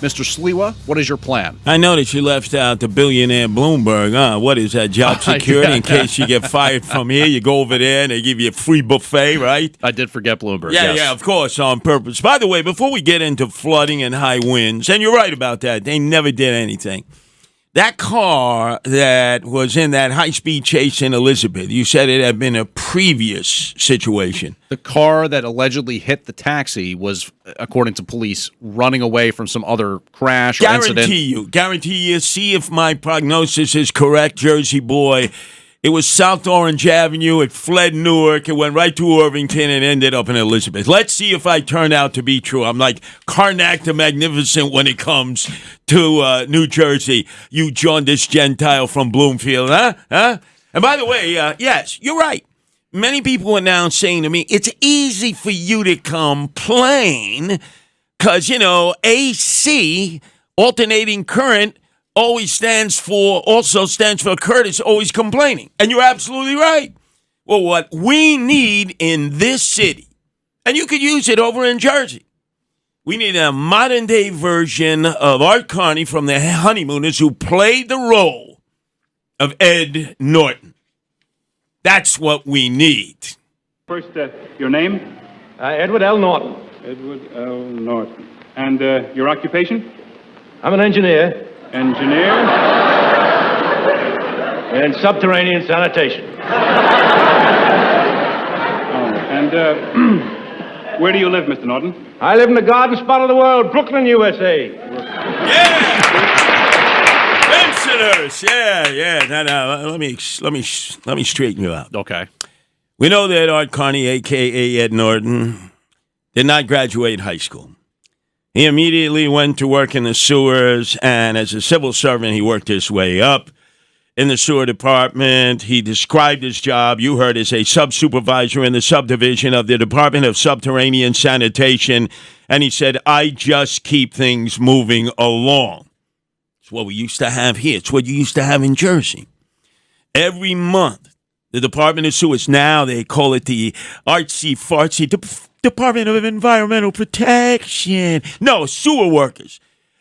Mr. Sliwa, what is your plan? I noticed you left out the billionaire Bloomberg. What is that, job security? In case you get fired from here, you go over there and they give you a free buffet, right? I did forget Bloomberg. Yeah, of course, on purpose. By the way, before we get into flooding and high winds, and you're right about that, they never did anything. That car that was in that high-speed chase in Elizabeth, you said it had been a previous situation. The car that allegedly hit the taxi was, according to police, running away from some other crash or incident. Guarantee you, see if my prognosis is correct, Jersey boy. It was South Orange Avenue. It fled Newark. It went right to Irvington and ended up in Elizabeth. Let's see if I turn out to be true. I'm like Karnak the Magnificent when it comes to New Jersey. You jaundiced Gentile from Bloomfield, huh? And by the way, yes, you're right. Many people are now saying to me, it's easy for you to complain because, AC, alternating current, also stands for Curtis, always complaining. And you're absolutely right. Well, what we need in this city, and you could use it over in Jersey, we need a modern-day version of Art Carney from the Honeymooners who played the role of Ed Norton. That's what we need. First, your name? Edward L. Norton. Edward L. Norton. And your occupation? I'm an engineer. Engineer? In subterranean sanitation. And where do you live, Mr. Norton? I live in the garden spot of the world, Brooklyn, USA. Yeah! Pensioners! Yeah. Now, let me straighten you out. Okay. We know that Art Carney, a.k.a. Ed Norton, did not graduate high school. He immediately went to work in the sewers, and as a civil servant, he worked his way up in the sewer department. He described his job, you heard, as a sub-supervisor in the subdivision of the Department of Subterranean Sanitation, and he said, I just keep things moving along. It's what we used to have here. It's what you used to have in Jersey. Every month, the Department of Sewers, now they call it the artsy-fartsy Department of Environmental Protection. No, sewer workers.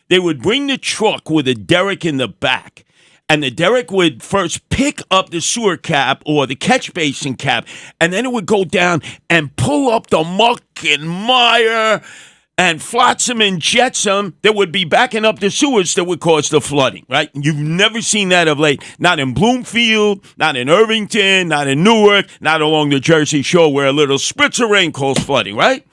They would bring the truck with a derrick in the back, and the derrick would first pick up the sewer cap or the catch basin cap, and then it would go down and pull up the muck and mire and flotsam and jetsam that would be backing up the sewers that would cause the flooding, right? You've never seen that of late. Not in Bloomfield, not in Irvington, not in Newark, not along the Jersey Shore where a little spritz of rain caused flooding, right?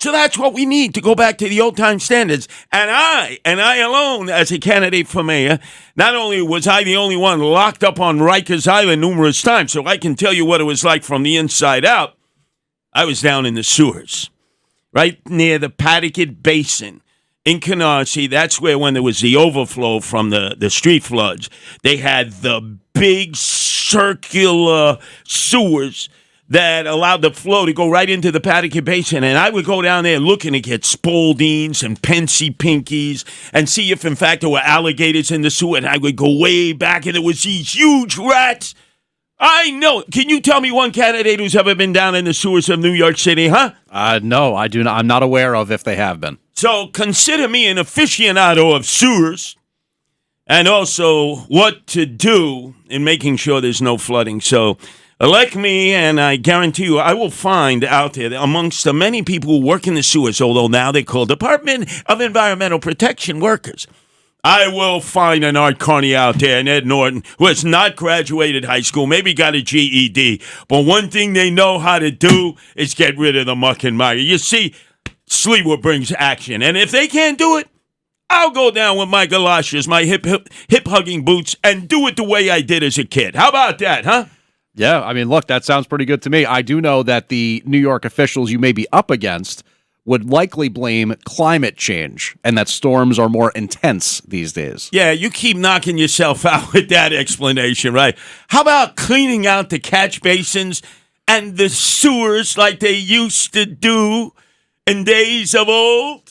So that's what we need to go back to the old-time standards. And I alone, as a candidate for mayor, not only was I the only one locked up on Rikers Island numerous times, so I can tell you what it was like from the inside out, I was down in the sewers. Right near the Patagonia Basin in Canarsie. That's where, when there was the overflow from the street floods, they had the big circular sewers that allowed the flow to go right into the Patagonia Basin. And I would go down there looking to get Spaldings and Pensy Pinkies and see if, in fact, there were alligators in the sewer. And I would go way back, and there was these huge rats. I know. Can you tell me one candidate who's ever been down in the sewers of New York City, huh? No, I do not. I'm not aware of if they have been. So consider me an aficionado of sewers and also what to do in making sure there's no flooding. So elect me, and I guarantee you I will find out there that amongst the many people who work in the sewers, although now they're called Department of Environmental Protection workers, I will find an Art Carney out there, and Ed Norton, who has not graduated high school, maybe got a GED, but one thing they know how to do is get rid of the muck and mire. You see, Sliwa brings action, and if they can't do it, I'll go down with my galoshes, my hip-hugging boots, and do it the way I did as a kid. How about that, huh? Yeah, I mean, look, that sounds pretty good to me. I do know that the New York officials you may be up against would likely blame climate change and that storms are more intense these days. Yeah, you keep knocking yourself out with that explanation, right? How about cleaning out the catch basins and the sewers like they used to do in days of old?